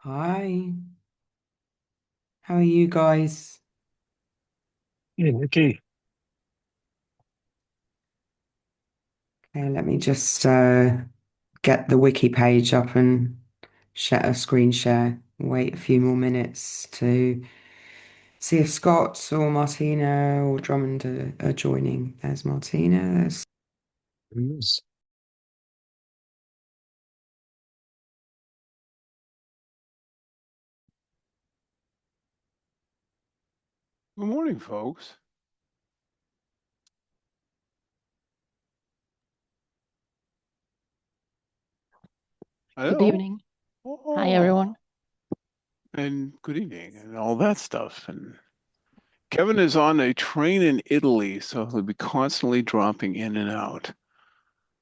Hi, how are you guys? Hey, Nikki. Okay, let me just get the wiki page up and share a screen share. Wait a few more minutes to see if Scott or Martina or Drummond are joining. There's Martina. Yes. Good morning, folks. Good Hello. evening. Hi, Oh, everyone. and good evening, and all that stuff. And Kevin is on a train in Italy, so he'll be constantly dropping in and out.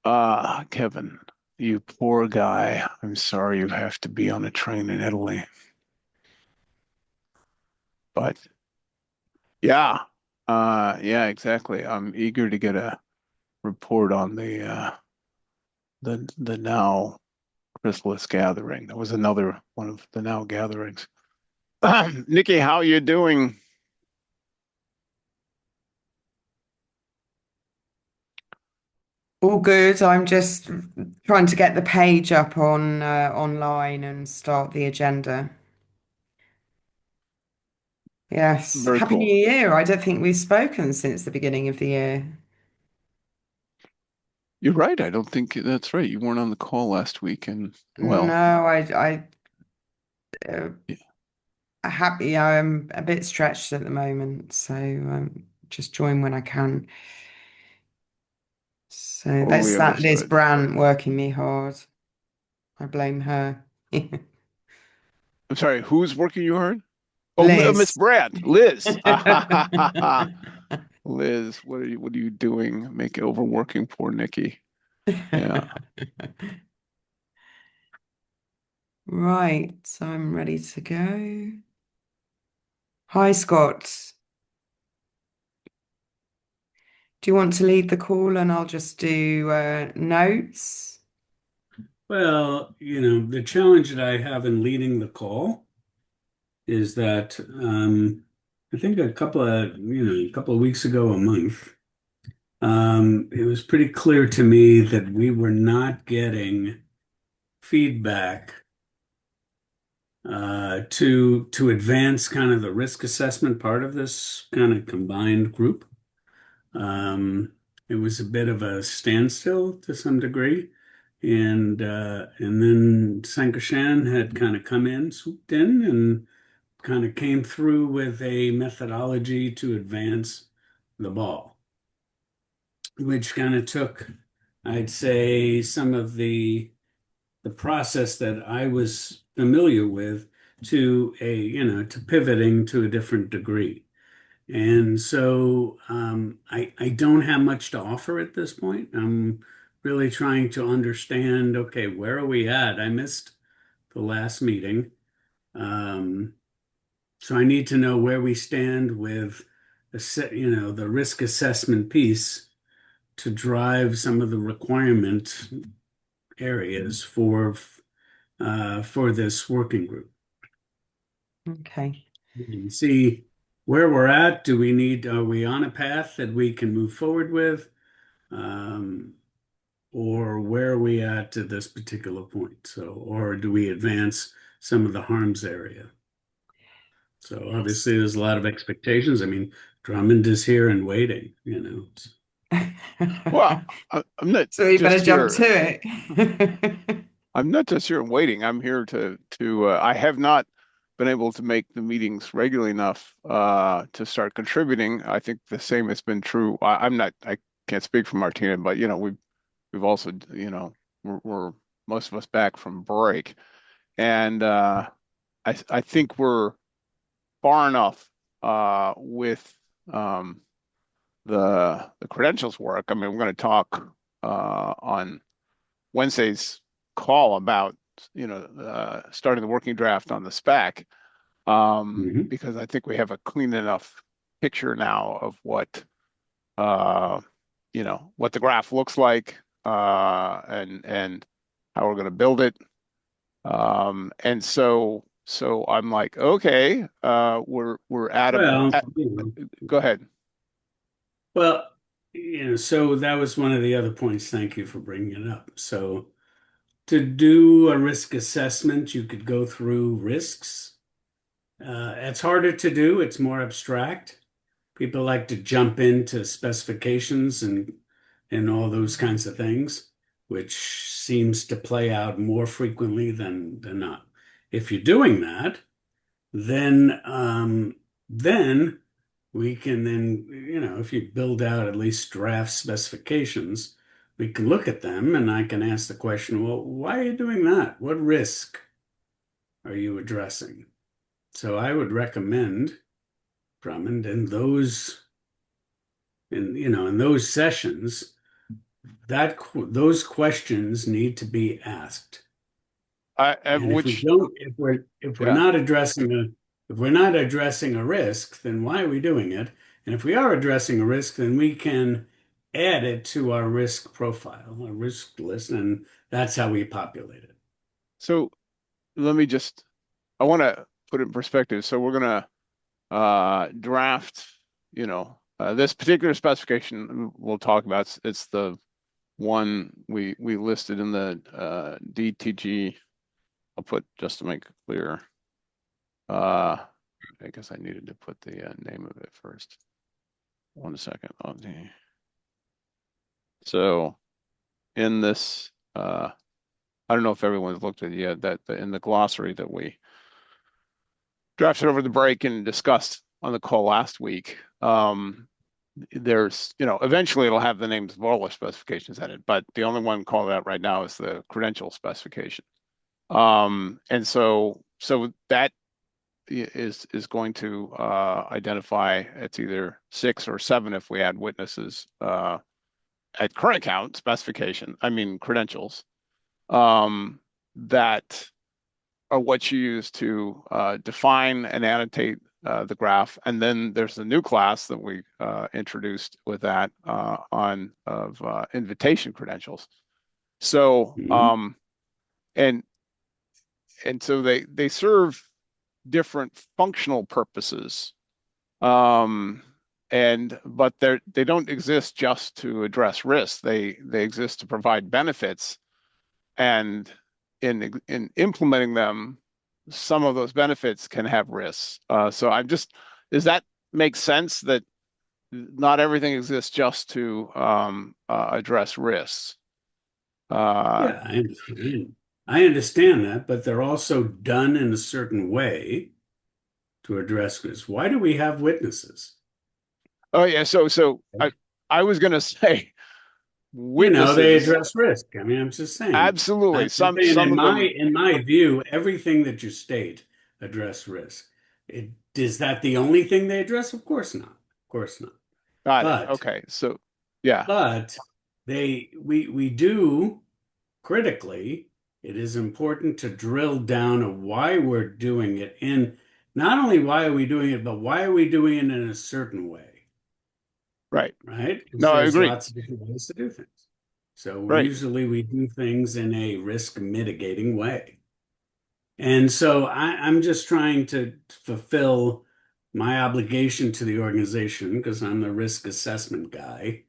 Ah, Kevin, you poor guy. I'm sorry you have to be on a train in Italy. But yeah, yeah, exactly. I'm eager to get a report on the now Chrysalis gathering. That was another one of the now gatherings. Nikki, how you doing? All good. I'm just trying to get the page up on online and start the agenda. Yes. Very Happy New cool. Year. I don't think we've spoken since the beginning of the year. You're right. I don't think that's right. You weren't on the call last week, and No, well, I uh, yeah. happy. I'm a bit stretched at the moment, so just join when I can. So Totally that's that Liz understood. Brandt working me hard. I blame her. I'm sorry, who's working you hard? Oh, Miss Liz. Brandt, Liz. Liz, what are you doing? Make overworking poor Nikki. Yeah. Right, so I'm ready to go. Hi, Scott. Do you want to lead the call and I'll just do notes? Well, the challenge that I have in leading the call is that I think a couple of weeks ago, a month, it was pretty clear to me that we were not getting feedback to advance kind of the risk assessment part of this kind of combined group. Um, it was a bit of a standstill to some degree. And then Sankashan had kind of come in, swooped in, and kind of came through with a methodology to advance the ball, which kind of took, I'd say, some of the process that I was familiar with to pivoting to a different degree. And so I don't have much to offer at this point. I'm really trying to understand, okay, where are we at? I missed the last meeting. Um, so I need to know where we stand with the risk assessment piece to drive some of the requirement areas for this working group. Okay. And see where we're at. Are we on a path that we can move forward with? Um, or where are we at to this particular point? So, or do we advance some of the harms area? So obviously there's a lot of expectations. I mean, Drummond is here and waiting. Well, I'm not So we better just jump to here. it. I'm not just here waiting. I'm here to. I have not been able to make the meetings regularly enough to start contributing. I think the same has been true. I'm not. I can't speak for Martina, but we've also we're most of us back from break, and I think we're far enough with um, the credentials work. I mean, we're going to talk on Wednesday's call about starting the working draft on the spec Mhm. because I think we have a clean enough picture now of uh, what the graph looks like and how we're going to build it. And so So I'm like, okay, we're at a Well, at, go ahead. well, so that was one of the other points. Thank you for bringing it up. So to do a risk assessment, you could go through risks. It's harder to do. It's more abstract. People like to jump into specifications and all those kinds of things, which seems to play out more frequently than not. If you're doing that, then we can then, if you build out at least draft specifications, we can look at them and I can ask the question, well, why are you doing that? What risk are you addressing? So I would recommend, Drummond, in those sessions, those questions need to be asked. And if we Which, don't, if we're yeah. not addressing a risk, then why are we doing it? And if we are addressing a risk, then we can add it to our risk profile, our risk list, and that's how we populate it. So let me just, I want to put it in perspective. So we're gonna draft, this particular specification we'll talk about. It's the one we listed in the DTG. I'll put just to make it clear. I guess I needed to put the name of it first. 1 second. So in this, I don't know if everyone's looked at it yet, that in the glossary that we drafted over the break and discussed on the call last week, there's, eventually it'll have the names of all the specifications in it, but the only one called out right now is the credential specification. And so that is going to identify, it's either 6 or 7 if we add witnesses at current count specification, I mean credentials, that are what you use to define and annotate the graph. And then there's the new class that we introduced with that of invitation credentials. So Mhm. and so they serve different functional purposes. But they don't exist just to address risks. They exist to provide benefits, and in implementing them, some of those benefits can have risks. So does that make sense that not everything exists just to address risks? Uh, Yeah, I understand that, but they're also done in a certain way to address this. Why do we have witnesses? oh yeah, so I was gonna say They witnesses, address risk. I mean, I'm just saying. absolutely. I'm Some saying some in of my them, in my view, everything that you state address risk. Is that the only thing they address? Of course not. Of course not. got it. But Okay, so yeah, but we do critically, it is important to drill down on why we're doing it, and not only why are we doing it, but why are we doing it in a certain way, right. right? Because No, I there's agree. lots of different ways to do things. So Right. usually we do things in a risk mitigating way. And so I'm just trying to fulfill my obligation to the organization because I'm the risk assessment guy.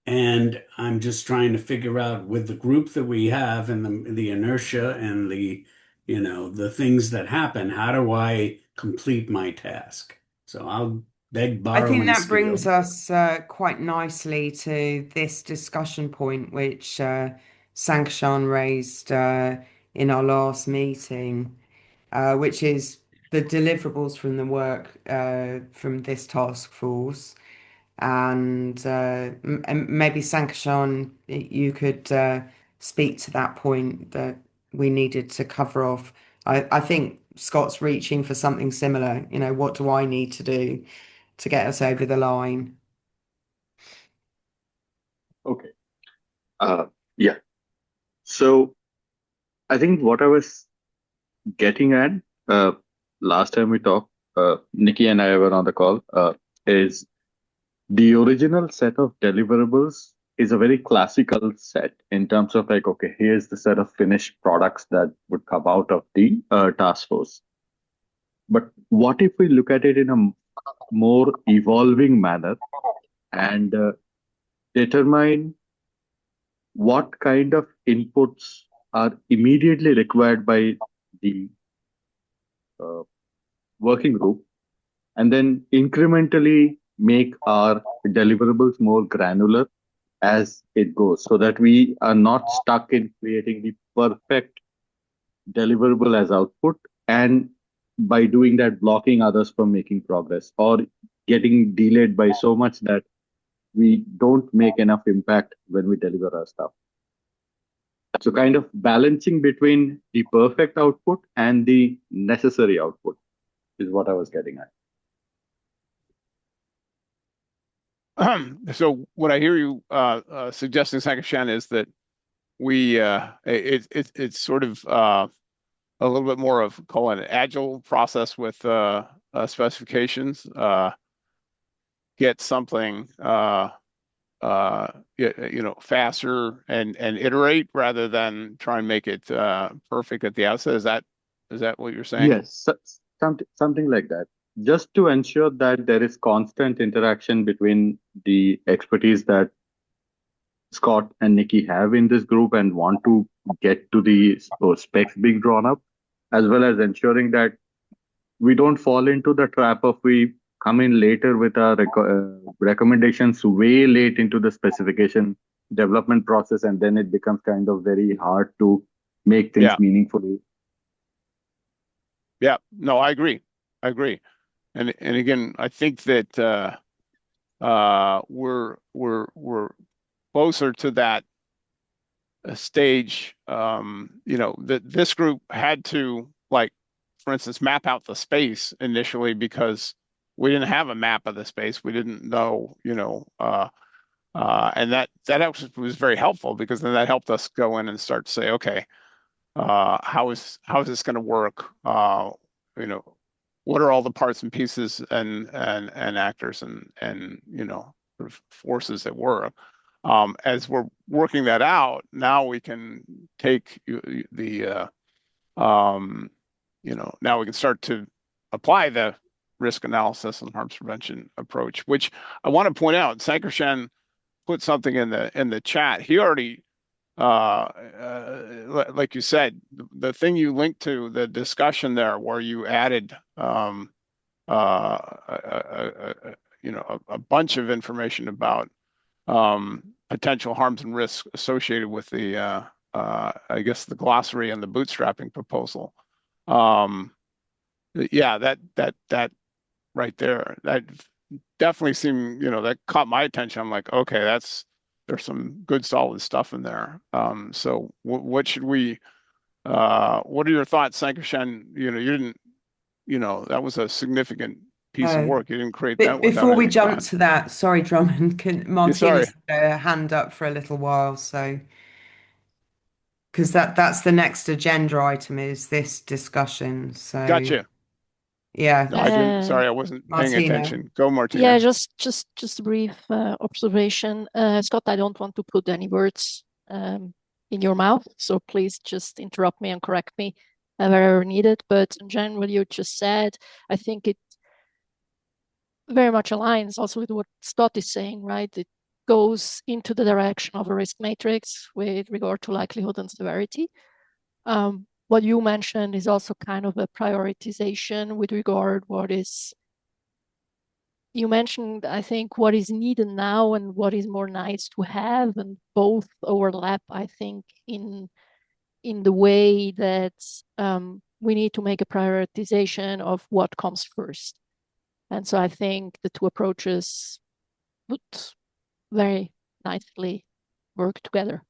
And I'm just trying to figure out with the group that we have and the inertia and the things that happen, how do I complete my task? So I'll beg, I borrow, think and that brings steal. us quite nicely to this discussion point, which Sankshan raised in our last meeting, which is the deliverables from the work from this task force. And maybe Sankshan, you could speak to that point that we needed to cover off. I think Scott's reaching for something similar. What do I need to do to get us over the line? Okay. Uh, yeah. So I think what I was getting at uh, last time we talked, Nikki and I were on the call, is the original set of deliverables is a very classical set in terms of like, okay, here's the set of finished products that would come out of the task force. But what if we look at it in a more evolving manner and determine what kind of inputs are immediately required by the uh, working group, and then incrementally make our deliverables more granular as it goes, so that we are not stuck in creating the perfect deliverable as output, and by doing that blocking others from making progress, or getting delayed by so much that we don't make enough impact when we deliver our stuff. So kind of balancing between the perfect output and the necessary output is what I was getting at. So what I hear you suggesting, Sankarshan, is that it's sort of a little bit more of call it an agile process with specifications. Get something faster and iterate rather than try and make it perfect at the outset. Is that what you're saying? Yes, something like that. Just to ensure that there is constant interaction between the expertise that Scott and Nikki have in this group and want to get to the specs being drawn up, as well as ensuring that we don't fall into the trap of we come in later with our recommendations way late into the specification development process, and then it becomes kind of very hard to make things Yeah. meaningfully. Yeah. No, I agree. And again, I think that we're closer to that stage. That this group had to, like, for instance, map out the space initially because we didn't have a map of the space. We didn't know, and that actually was very helpful because then that helped us go in and start to say, okay, how is this going to work? What are all the parts and pieces and actors and sort of forces at work? As we're working that out, now we can take the now we can start to apply the risk analysis and harms prevention approach, which I want to point out. Sankarshan put something in the chat. He already like you said, the thing you linked to the discussion there where you added a bunch of information about potential harms and risks associated with the I guess the glossary and the bootstrapping proposal. Yeah, that right there, that definitely seemed, that caught my attention. I'm like, okay, there's some good solid stuff in there. So what should we what are your thoughts, Sankarshan? You didn't, that was a significant piece of Oh, work. You didn't create that but without before we any jump thought. to that, sorry, Drummond, Yeah, sorry. Martina's had a hand up for a little while, so because that's the next agenda item is this discussion. So Gotcha. yeah, No, I didn't. Uh, Sorry, I wasn't paying Martina. attention. Go, yeah, Martina. just a brief observation. Scott, I don't want to put any words in your mouth, so please just interrupt me and correct me wherever needed. But in general, what you just said, I think it very much aligns also with what Scott is saying, right? It goes into the direction of a risk matrix with regard to likelihood and severity. What you mentioned is also kind of a prioritization with regard what is you mentioned, I think, what is needed now and what is more nice to have, and both overlap, I think, in the way that we need to make a prioritization of what comes first. And so I think the two approaches would very nicely work together.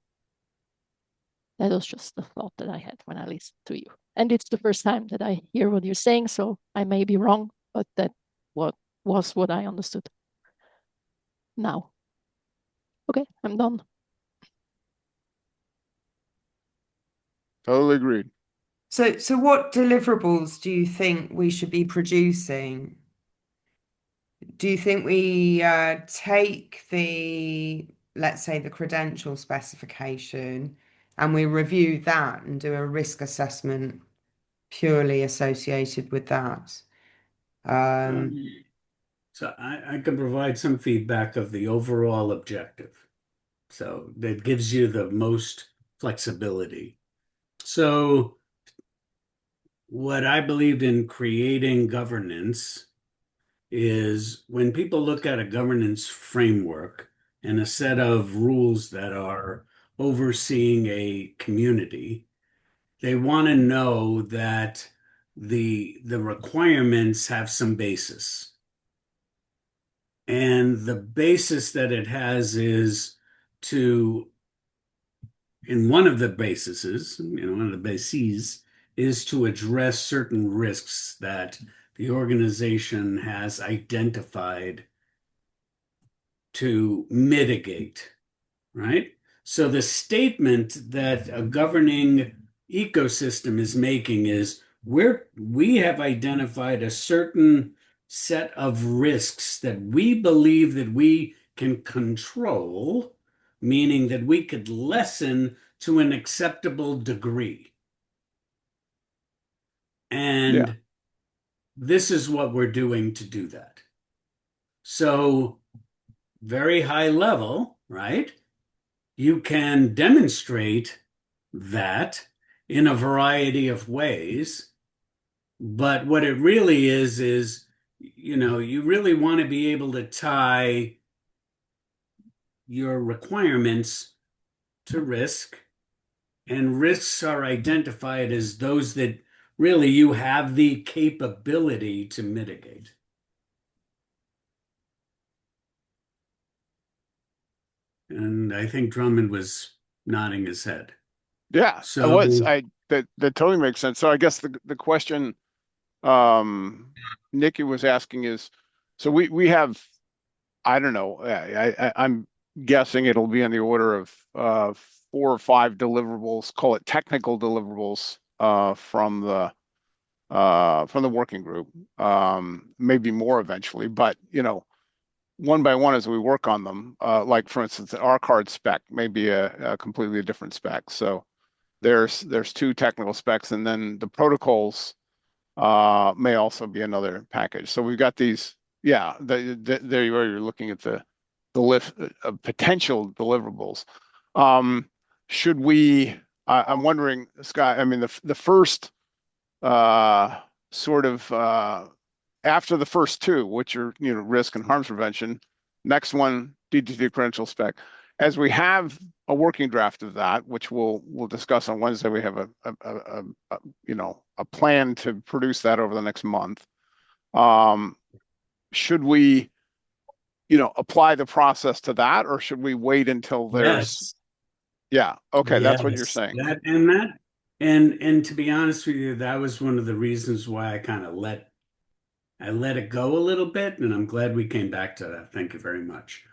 That was just the thought that I had when I listened to you. And it's the first time that I hear what you're saying, so I may be wrong, but that was what I understood now. Okay, I'm done. Totally agreed. So what deliverables do you think we should be producing? Do you think we take the let's say, the credential specification, and we review that and do a risk assessment purely associated with that. Um, Um, so I can provide some feedback of the overall objective. So that gives you the most flexibility. So what I believed in creating governance is when people look at a governance framework and a set of rules that are overseeing a community, they want to know that the requirements have some basis. And the basis that it has is to, in one of the bases, one of the bases is to address certain risks that the organization has identified to mitigate, right? So the statement that a governing ecosystem is making is we have identified a certain set of risks that we believe that we can control, meaning that we could lessen to an acceptable degree. Yeah. And this is what we're doing to do that. So very high level, right? You can demonstrate that in a variety of ways, but what it really is, you really want to be able to tie your requirements to risk, and risks are identified as those that really you have the capability to mitigate. And I think Drummond was nodding his head. Yeah, I So, was. That totally makes sense. So I guess the question Nikki was asking is, so we have, I don't know, I'm guessing it'll be in the order of 4 or 5 deliverables, call it technical deliverables, from the working group. Maybe more eventually, but one by one as we work on them, like for instance, our card spec may be a completely different spec. So there's 2 technical specs, and then the protocols may also be another package. So we've got these, yeah, there you are. You're looking at the list of potential deliverables. Um, should we? I'm wondering, Scott. I mean, the first uh, sort of after the first 2, which are risk and harms prevention. Next one, DTD credential spec. As we have a working draft of that, which we'll discuss on Wednesday, we have a plan to produce that over the next month. Should we apply the process to that, or should we wait until there's? yes. Yeah, okay, that's what you're Yes, saying. and to be honest with you, that was one of the reasons why I kind of let it go a little bit, and I'm glad we came back to that. Thank you very much.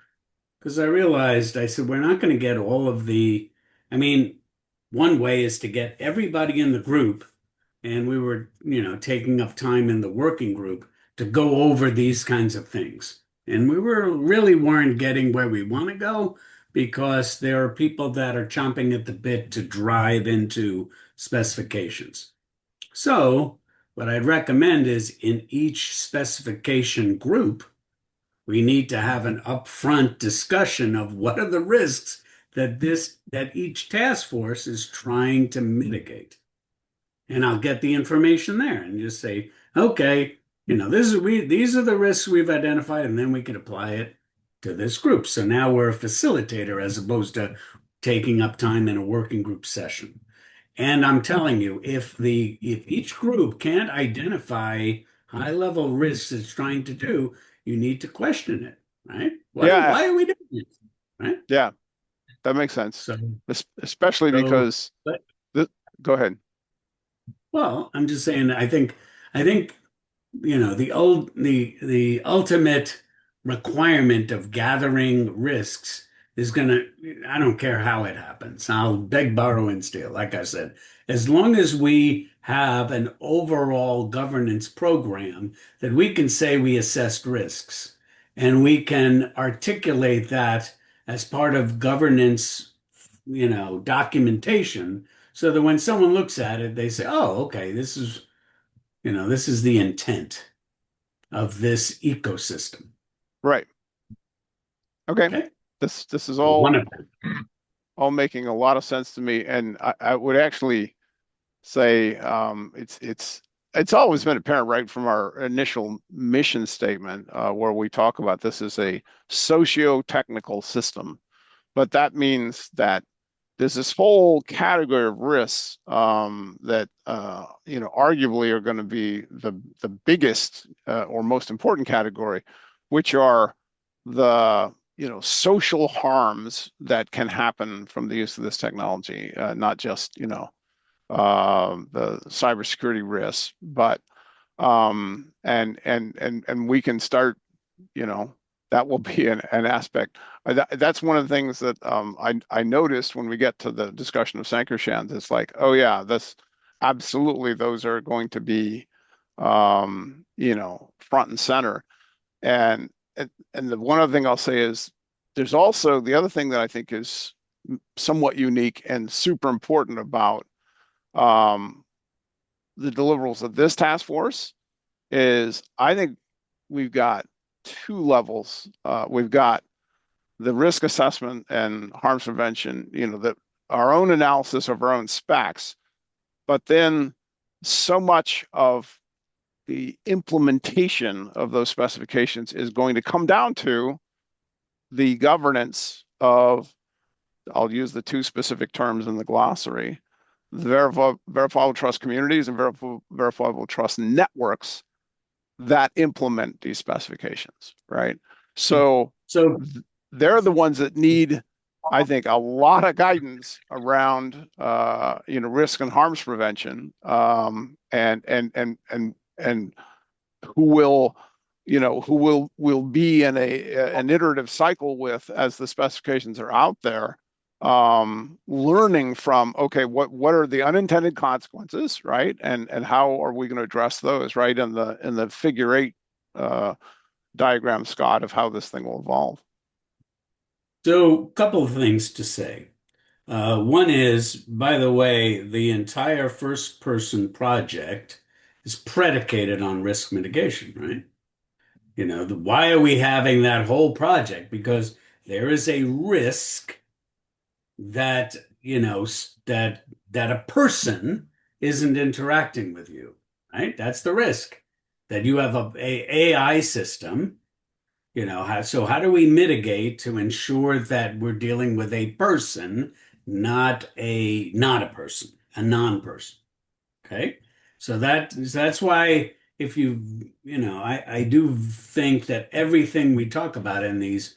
Because I realized, I said, we're not going to get all of I mean, one way is to get everybody in the group, and we were, taking up time in the working group to go over these kinds of things. And we really weren't getting where we want to go because there are people that are chomping at the bit to drive into specifications. So, what I'd recommend is in each specification group, we need to have an upfront discussion of what are the risks that each task force is trying to mitigate. And I'll get the information there and just say, okay, these are the risks we've identified, and then we can apply it to this group. So now we're a facilitator as opposed to taking up time in a working group session. And I'm telling you, if each group can't identify high level risks it's trying to do, you need to question it, right? Yeah, Why are we doing it? Right? yeah, that makes sense. So, Especially so, because but go ahead. well, I'm just saying, I think the ultimate requirement of gathering risks is gonna, I don't care how it happens. I'll beg, borrow, and steal. Like I said, as long as we have an overall governance program that we can say we assessed risks and we can articulate that as part of governance, documentation, so that when someone looks at it, they say, "Oh, okay, this is the intent of this ecosystem." Right. Okay. Okay. This is One all of them. making a lot of sense to me, and I would actually say it's always been apparent right from our initial mission statement, where we talk about this as a socio-technical system, but that means that there's this whole category of risks, that arguably are going to be the biggest, or most important category, which are the social harms that can happen from the use of this technology, not just the cybersecurity risks, but and we can start, you know, that will be an aspect. That's one of the things that I noticed when we get to the discussion of Sankershan's. It's like, oh yeah, this absolutely those are going to be front and center. And and the one other thing I'll say is there's also the other thing that I think is somewhat unique and super important about um, the deliverables of this task force is I think we've got two levels. We've got the risk assessment and harms prevention, that our own analysis of our own specs, but then so much of the implementation of those specifications is going to come down to the governance of, I'll use the two specific terms in the glossary, the verifiable trust communities and verifiable trust networks that implement these specifications, right? So So, they're the ones that need, I think, a lot of guidance around, risk and harms prevention, and who will, who will be in an iterative cycle with as the specifications are out there, learning from, okay, what are the unintended consequences, right? And how are we going to address those, right? In the figure eight diagram, Scott, of how this thing will evolve. a couple of things to say. One is, by the way, the entire first person project is predicated on risk mitigation, right? Why are we having that whole project? Because there is a risk that, that a person isn't interacting with you, right? That's the risk. That you have a AI system. So how do we mitigate to ensure that we're dealing with a person, not a person, a non-person? Okay. So that's why if I do think that everything we talk about in these,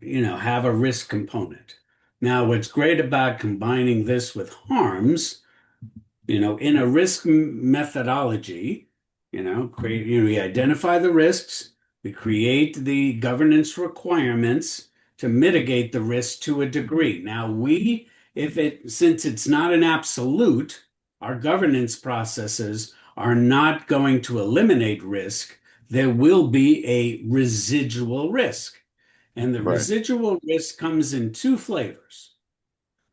have a risk component. Now, what's great about combining this with harms, in a risk methodology, we identify the risks, we create the governance requirements to mitigate the risk to a degree. Now, since it's not an absolute, our governance processes are not going to eliminate risk. There will be a residual risk. And the Right. residual risk comes in two flavors.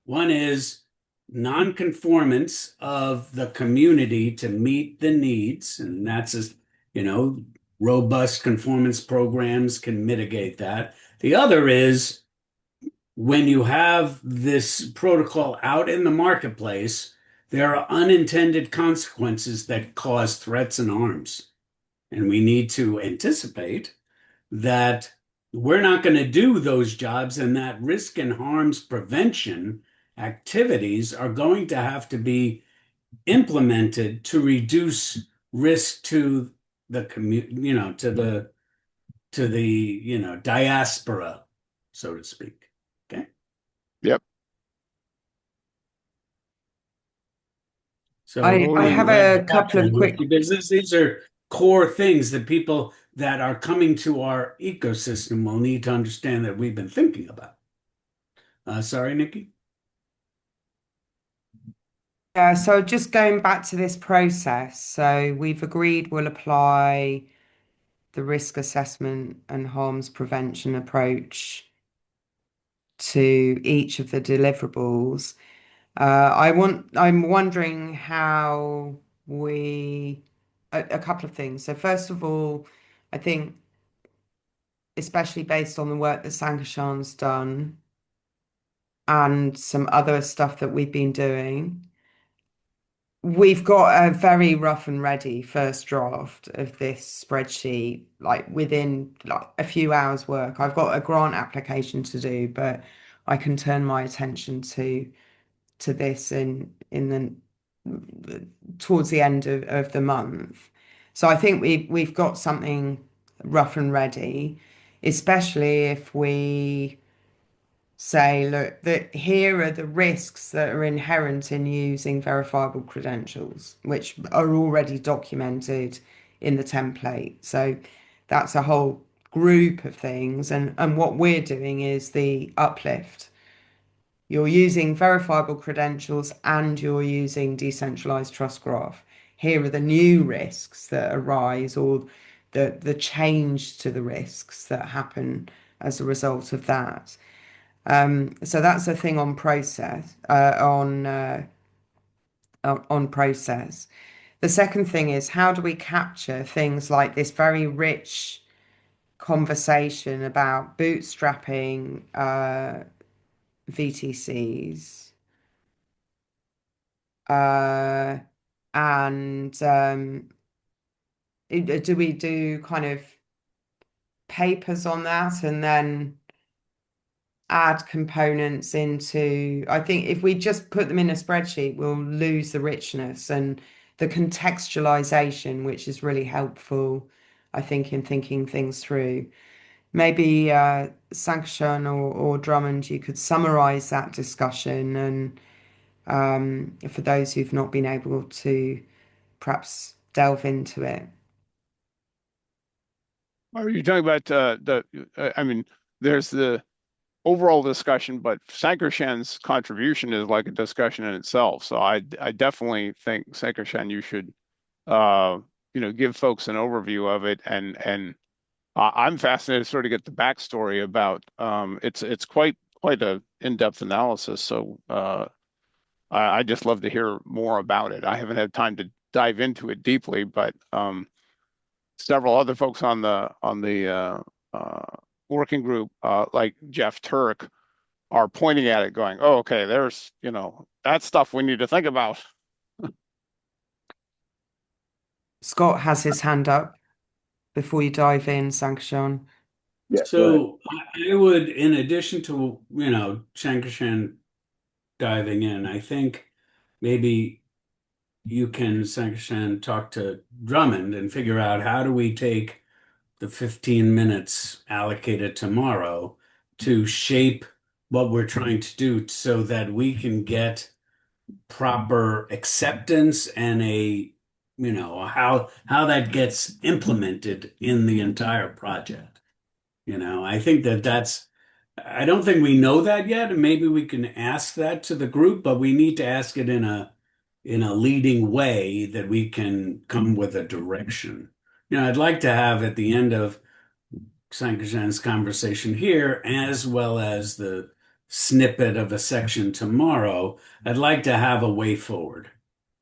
One is nonconformance of the community to meet the needs, and that's just, robust conformance programs can mitigate that. The other is when you have this protocol out in the marketplace, there are unintended consequences that cause threats and harms. And we need to anticipate that we're not going to do those jobs, and that risk and harms prevention activities are going to have to be implemented to reduce risk to the commu to the diaspora, so to speak. Okay. Yep. So I hopefully I'm have glad you a couple of captured this, quick, because these are core things that people that are coming to our ecosystem will need to understand that we've been thinking about. Sorry, Nikki. yeah, so just going back to this process. So we've agreed we'll apply the risk assessment and harms prevention approach to each of the deliverables. I'm wondering how a couple of things. So first of all, I think especially based on the work that Sankashan's done and some other stuff that we've been doing, we've got a very rough and ready first draft of this spreadsheet, like within like a few hours work. I've got a grant application to do, but I can turn my attention to this in the towards the end of the month. So I think we've got something rough and ready, especially if we say, look, that here are the risks that are inherent in using verifiable credentials, which are already documented in the template. So that's a whole group of things. And what we're doing is the uplift. You're using verifiable credentials and you're using decentralized trust graph. Here are the new risks that arise or the change to the risks that happen as a result of that. So that's a thing on process, on process. The second thing is how do we capture things like this very rich conversation about bootstrapping VTCs, and do we do kind of papers on that and then add components into, I think if we just put them in a spreadsheet, we'll lose the richness and the contextualization, which is really helpful, I think, in thinking things through. Maybe Sankarshan or Drummond, you could summarize that discussion and for those who've not been able to perhaps delve into it. Are you talking about I mean, there's the overall discussion, but Sankarshan's contribution is like a discussion in itself. So I definitely think Sankarshan, you should give folks an overview of it, and I'm fascinated to sort of get the backstory about it's quite a in-depth analysis. So I just love to hear more about it. I haven't had time to dive into it deeply, but several other folks on the working group, like Jeff Turk, are pointing at it, going, "Oh, okay, there's that stuff we need to think about." Scott has his hand up before you dive in, Sankarshan. Yeah, go ahead. So I would, in addition to, Shankashan diving in, I think maybe you can, Shankashan, talk to Drummond and figure out how do we take the 15 minutes allocated tomorrow to shape what we're trying to do so that we can get proper acceptance and how that gets implemented in the entire project. I think I don't think we know that yet, and maybe we can ask that to the group, but we need to ask it in a leading way that we can come with a direction. I'd like to have at the end of Sankajan's conversation here, as well as the snippet of a section tomorrow, I'd like to have a way forward,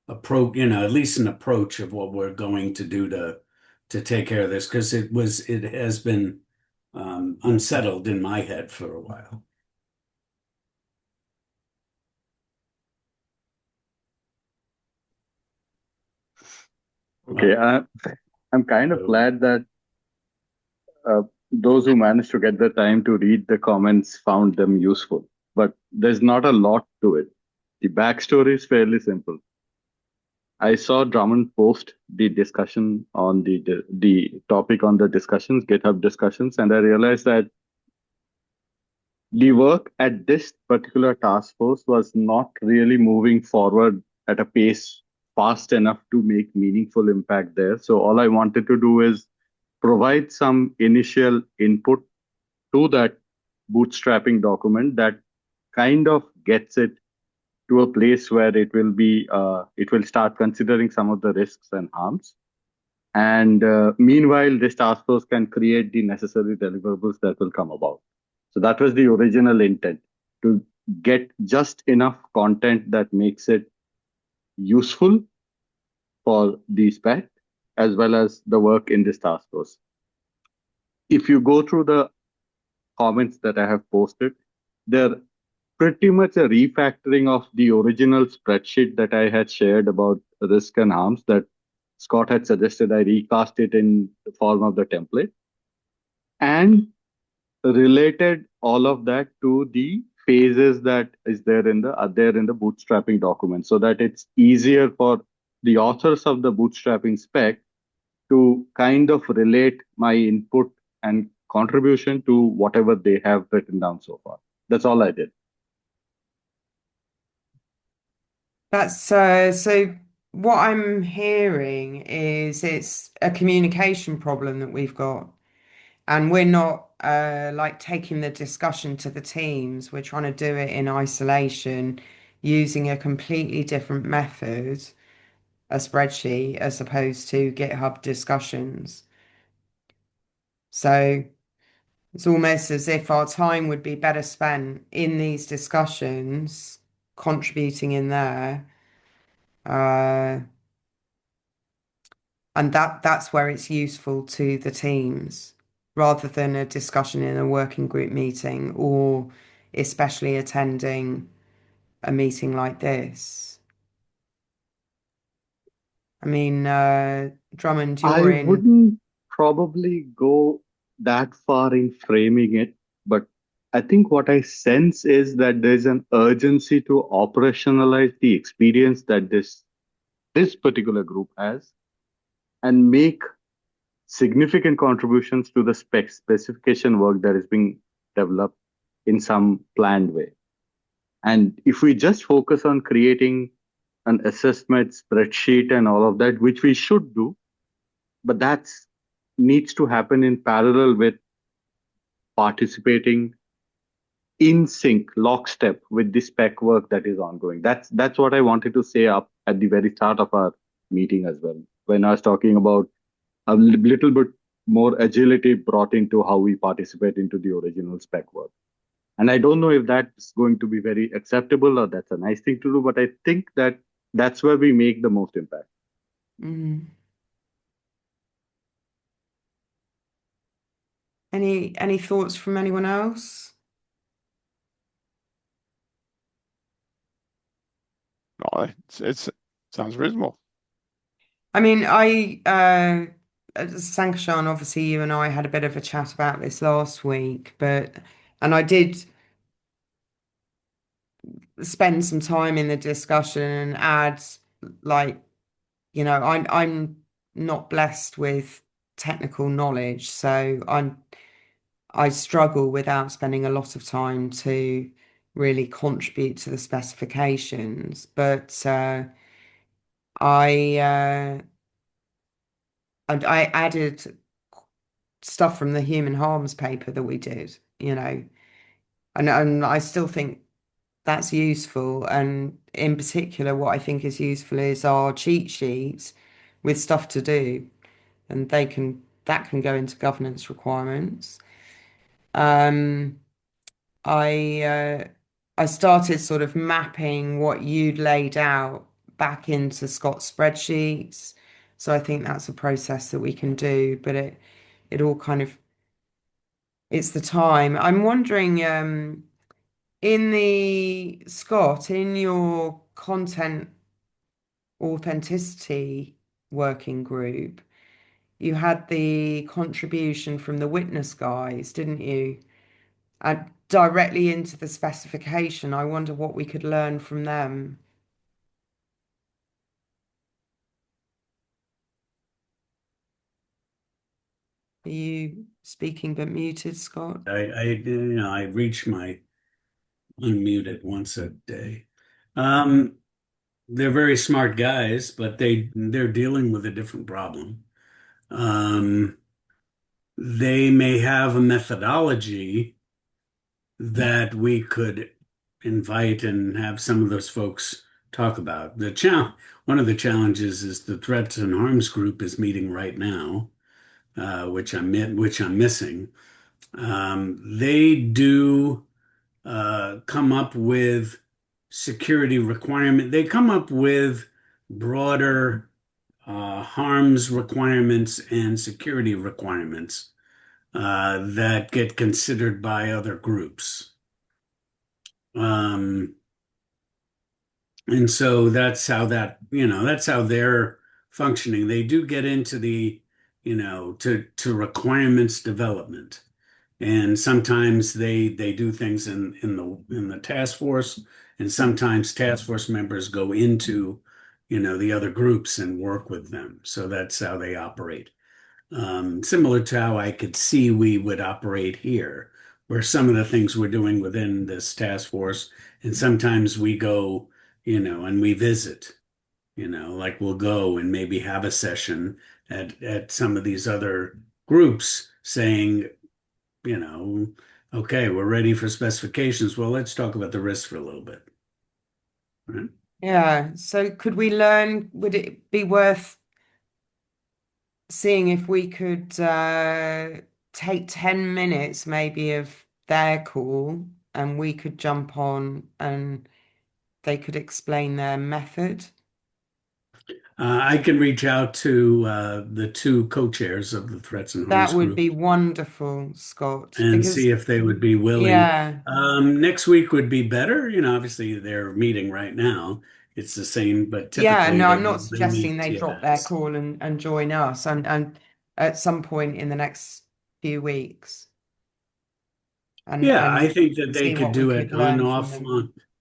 at least an approach of what we're going to do to take care of this, because it has been unsettled in my head for a while. Okay, I'm kind of glad that those who managed to get the time to read the comments found them useful. But there's not a lot to it. The backstory is fairly simple. I saw Drummond post the discussion on the topic on the discussions, GitHub discussions, and I realized that the work at this particular task force was not really moving forward at a pace fast enough to make meaningful impact there. So all I wanted to do is provide some initial input to that bootstrapping document that kind of gets it to a place where it will start considering some of the risks and harms. And meanwhile, this task force can create the necessary deliverables that will come about. So that was the original intent. to get just enough content that makes it useful for the spec as well as the work in this task force. If you go through the comments that I have posted, they're pretty much a refactoring of the original spreadsheet that I had shared about risk and harms that Scott had suggested I recast it in the form of the template and related all of that to the phases that is there in the bootstrapping document so that it's easier for the authors of the bootstrapping spec to kind of relate my input and contribution to whatever they have written down so far. That's all I did. That's so what I'm hearing is it's a communication problem that we've got. And we're not like taking the discussion to the teams. We're trying to do it in isolation using a completely different method, a spreadsheet, as opposed to GitHub discussions. So it's almost as if our time would be better spent in these discussions, contributing in there. Uh, and that's where it's useful to the teams rather than a discussion in a working group meeting or especially attending a meeting like this. I mean, Drummond, you're I in. wouldn't probably go that far in framing it, but I think what I sense is that there's an urgency to operationalize the experience that this particular group has and make significant contributions to the specification work that is being developed in some planned way. And if we just focus on creating an assessment spreadsheet and all of that, which we should do, but that needs to happen in parallel with participating in sync, lockstep with the spec work that is ongoing. That's what I wanted to say up at the very start of our meeting as well, when I was talking about a little bit more agility brought into how we participate into the original spec work. And I don't know if that's going to be very acceptable or that's a nice thing to do, but I think that that's where we make the most impact. Mm. Any thoughts from anyone else? No, it's sounds reasonable. I mean, Sankarshan, obviously you and I had a bit of a chat about this last week, and I did spend some time in the discussion and add, like, I'm not blessed with technical knowledge, so I struggle without spending a lot of time to really contribute to the specifications. But I and I added stuff from the human harms paper that we did, and I still think that's useful. And in particular, what I think is useful is our cheat sheets with stuff to do, and that can go into governance requirements. Um, I I started sort of mapping what you'd laid out back into Scott's spreadsheets. So I think that's a process that we can do, but it all kind of it's the time. I'm wondering, in the Scott, in your content authenticity working group, you had the contribution from the witness guys, didn't you? Directly into the specification. I wonder what we could learn from them. Are you speaking but muted, Scott? I reach my unmuted once a day. They're very smart guys, but they're dealing with a different problem. Um, they may have a methodology that we could invite and have some of those folks talk about. One of the challenges is the threats and harms group is meeting right now, which I'm missing. They do come up with security requirement. They come up with broader harms requirements and security requirements that get considered by other groups. Um, and so that's how they're functioning. They do get into to requirements development. And sometimes they do things in the task force, and sometimes task force members go into, the other groups and work with them. So that's how they operate. Similar to how I could see we would operate here, where some of the things we're doing within this task force, and sometimes we go, and we visit, like we'll go and maybe have a session at some of these other groups saying, you know, okay, we're ready for specifications. Well, let's talk about the risks for a little bit. Right? Yeah. So could we learn, would it be worth seeing if we could take 10 minutes maybe of their call and we could jump on and they could explain their method? I can reach out to the two co-chairs of the Threats and That Harms would group be wonderful, Scott, and because see if they would be willing. yeah, Next week would be better. Obviously they're meeting right now. It's the same, but yeah, typically no, they I'm not they suggesting meet. they drop their Yes. call and join us and at some point in the next few weeks Yeah, I and think that they see could what we do it could learn from them.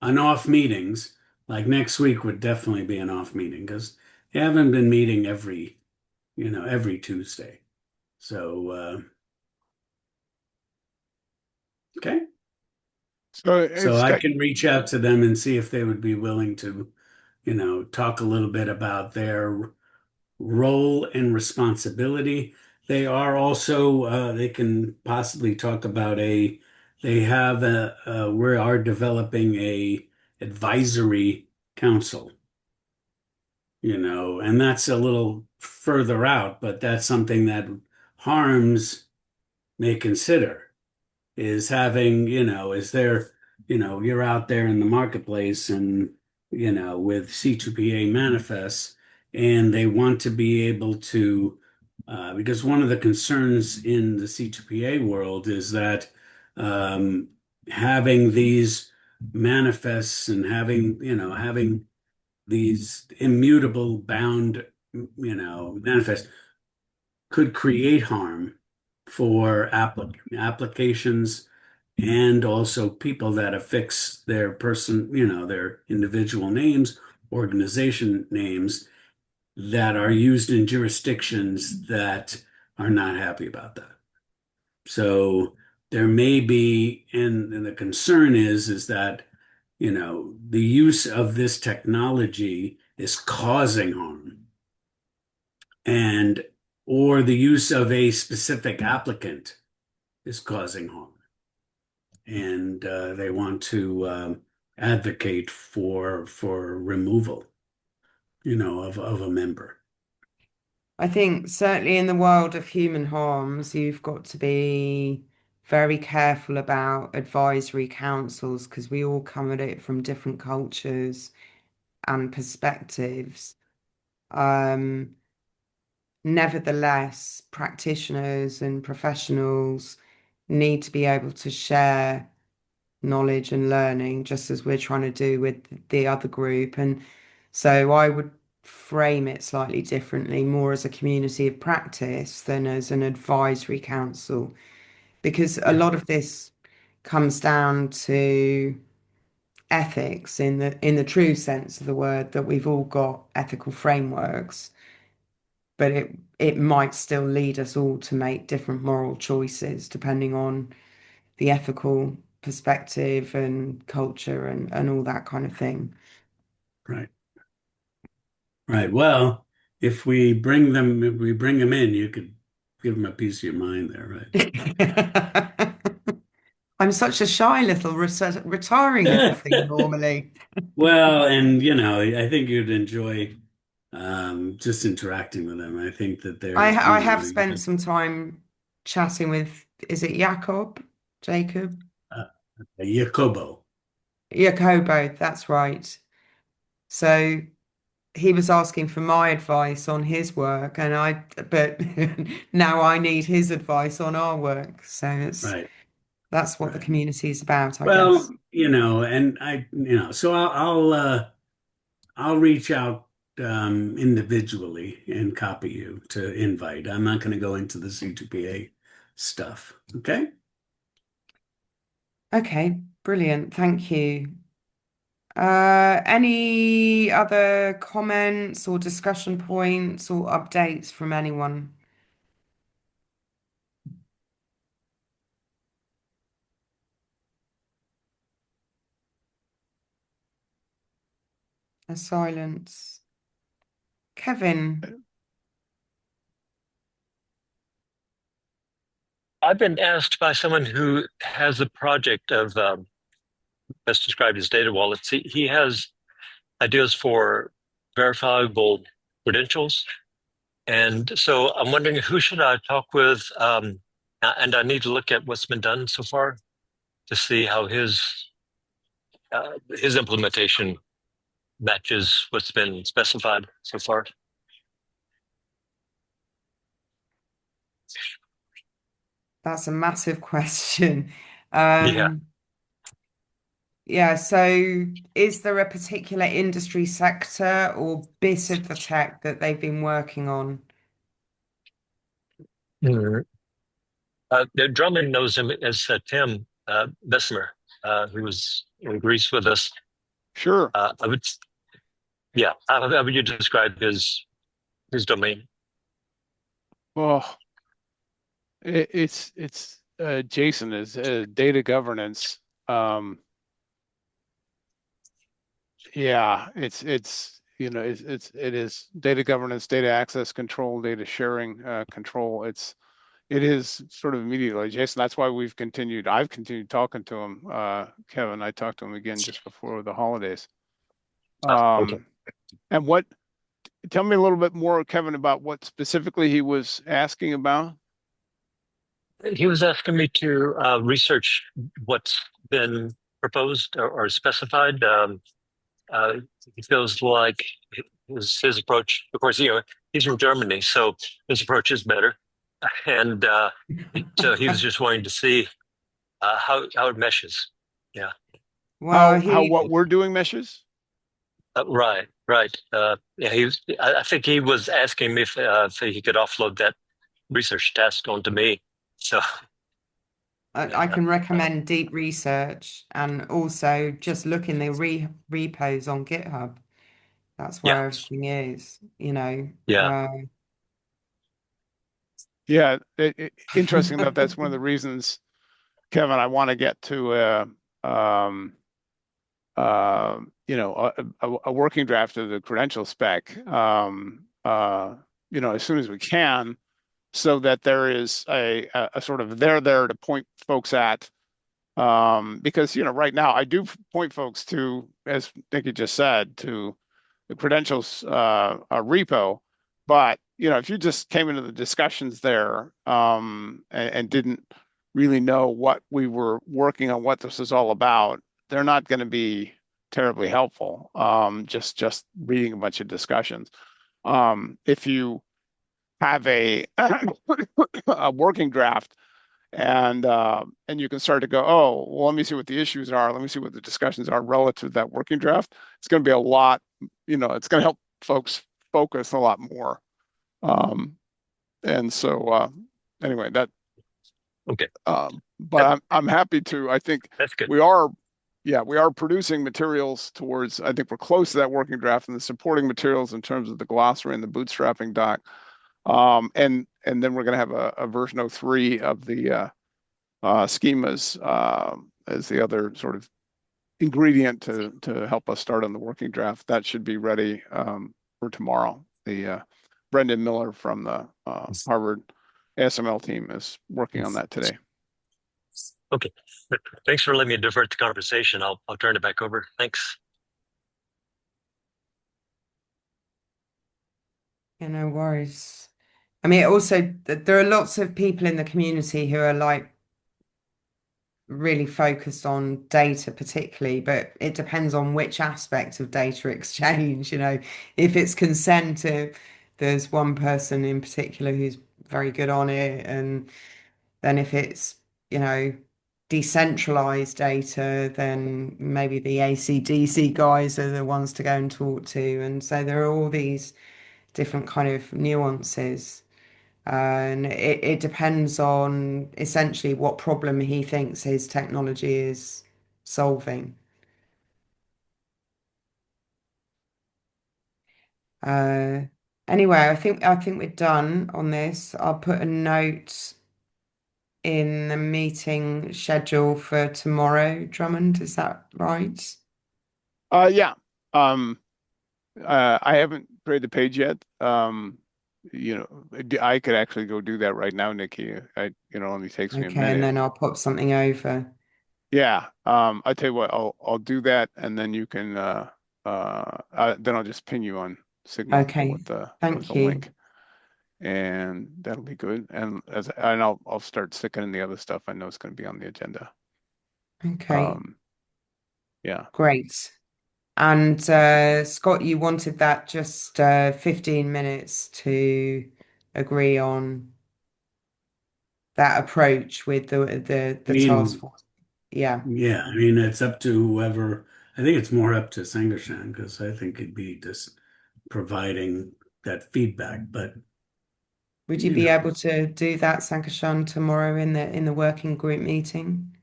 on off meetings. Like next week would definitely be an off meeting because they haven't been meeting every Tuesday. So, okay. So So it's I got, can reach out to them and see if they would be willing to, talk a little bit about their role and responsibility. They are also, they can possibly talk about they have we are developing a advisory council, and that's a little further out, but that's something that harms may consider is having, is there, you're out there in the marketplace and, with C2PA manifests, and they want to be able to, because one of the concerns in the C2PA world is that um, having these manifests and having these immutable bound, manifests could create harm for applications and also people that affix their their individual names, organization names that are used in jurisdictions that are not happy about that. So there may be, and the concern is that, the use of this technology is causing harm and or the use of a specific applicant is causing harm, and they want to advocate for removal, of a member. I think certainly in the world of human harms, you've got to be very careful about advisory councils because we all come at it from different cultures and perspectives. Um, Nevertheless, practitioners and professionals need to be able to share knowledge and learning, just as we're trying to do with the other group. And so I would frame it slightly differently, more as a community of practice than as an advisory council, because a Yeah, lot of this comes down to ethics in the true sense of the word, that we've all got ethical frameworks, but it might still lead us all to make different moral choices depending on the ethical perspective and culture and all that kind of thing. right, right. Well, if we bring them in, you could give them a piece of your mind there, I'm such a shy little retiring little right? thing normally. Well, and I think you'd enjoy just interacting with them. I think that they're, I have spent some time chatting with, is it Jacob? Jacob? Jacobo. Jacobo, that's right. So he was asking for my advice on his work, but now I need his advice on our work. So Right, that's what the right. community is about, I guess. Well, and so I'll reach out individually and copy you to invite. I'm not going to go into the C2PA stuff. Okay. Okay, brilliant. Thank you. Any other comments or discussion points or updates from anyone? A silence. Kevin. I've been asked by someone who has a project of best described as data wallets. He has ideas for verifiable credentials, and so I'm wondering who should I talk with, and I need to look at what's been done so far to see how his implementation matches what's been specified so far. That's a massive question. Yeah. Yeah, so is there a particular industry sector or bit of the tech that they've been working on? Mhm. Drummond knows him as Tim Bessemer, who was in Greece with us. Sure. I would, yeah. How would you describe his domain? Well, it's Jason is data governance. Yeah, it is data governance, data access control, data sharing control. It is sort of immediately, Jason. That's why I've continued talking to him. Kevin, I talked to him again just before the holidays. Okay. And tell me a little bit more, Kevin, about what specifically he was asking about. He was asking me to research what's been proposed or specified. Uh, he feels like his approach, of course, he's from Germany, so his approach is better. And so he was just wanting to see how it meshes. Yeah. Well, How what we're doing meshes? Right, right. Yeah, I think he was asking me if he could offload that research task onto me. So, I can recommend deep research and also just look in the repos on GitHub. That's yeah, where everything is, you know. yeah. Yeah, interesting enough, that's one of the reasons, Kevin, I want to get to a working draft of the credential spec, as soon as we can, so that there is a sort of there to point folks at. Because, right now I do point folks to, as Nikki just said, to the credentials repo. But, if you just came into the discussions there and didn't really know what we were working on, what this is all about, they're not going to be terribly helpful. Just reading a bunch of discussions. If you have a a working draft and you can start to go, oh, well, let me see what the issues are. Let me see what the discussions are relative to that working draft. It's going to be a lot, it's going to help folks focus a lot more. And so anyway, Okay, but I'm happy to. I think that's good. we are producing materials towards. I think we're close to that working draft and the supporting materials in terms of the glossary and the bootstrapping doc. And then we're going to have a version 03 of the schemas as the other sort of ingredient to help us start on the working draft. That should be ready for tomorrow. The Brendan Miller from the Harvard ASML team is working on that today. Okay, thanks for letting me divert the conversation. I'll turn it back over. Thanks. Yeah, no worries. I mean, also, there are lots of people in the community who are like really focused on data particularly, but it depends on which aspect of data exchange. If it's consent, there's one person in particular who's very good on it, and then if it's, you know, decentralized data, then maybe the AC/DC guys are the ones to go and talk to. And so there are all these different kind of nuances. And it depends on essentially what problem he thinks his technology is solving. Uh, anyway, I think we're done on this. I'll put a note in the meeting schedule for tomorrow, Drummond. Is that right? Yeah. Um, I haven't created the page yet. I could actually go do that right now, Nikki. Only takes me a Okay, and minute. then I'll pop something over. Yeah. I tell you what, I'll do that, and then you can then I'll just ping you on Signal Okay, with the thank you. link, and that'll be good. And I'll start sticking in the other stuff I know is going to be on the agenda. Okay, Um, yeah. great. And Scott, you wanted that just 15 minutes to agree on that approach with I the task mean, force. Yeah. yeah, I mean, it's up to whoever. I think it's more up to Sangarshan because I think it'd be just providing that feedback. But Would you you be know, able to do that, Sankashan, tomorrow in the working group meeting?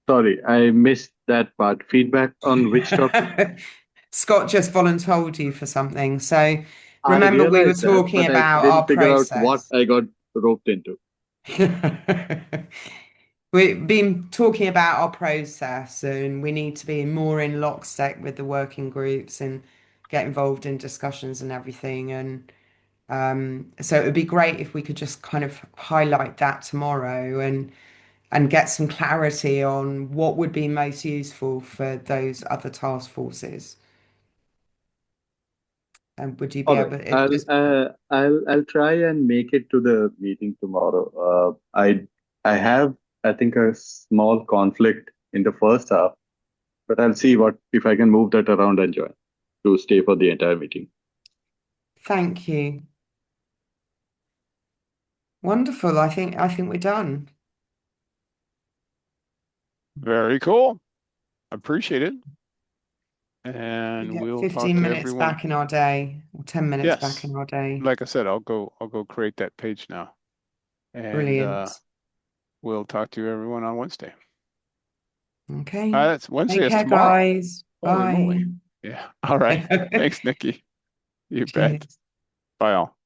Sorry, I missed that part. Feedback on which topic? Scott just voluntold you for something. So I remember we were realized that, talking but I about didn't our figure out what process. I got roped into. We've been talking about our process, and we need to be more in lockstep with the working groups and get involved in discussions and everything. And so it would be great if we could just kind of highlight that tomorrow and get some clarity on what would be most useful for those other task forces. And would you be All right, able it just I'll try and make it to the meeting tomorrow. I have, I think, a small conflict in the first half, but I'll see what if I can move that around and join to stay for the entire meeting. thank you. Wonderful. I think we're done. Very cool. Appreciate it. We And get we'll talk 15 to minutes everyone. back in our day, or 10 minutes back Yes. in our day. Like I said, I'll go create that page now. And Brilliant. we'll talk to everyone on Wednesday. Okay. That's Wednesday Take is care, tomorrow. guys. Holy moly. Bye. Yeah. All right. Thanks, Nikki. You bet. Cheers. Bye all.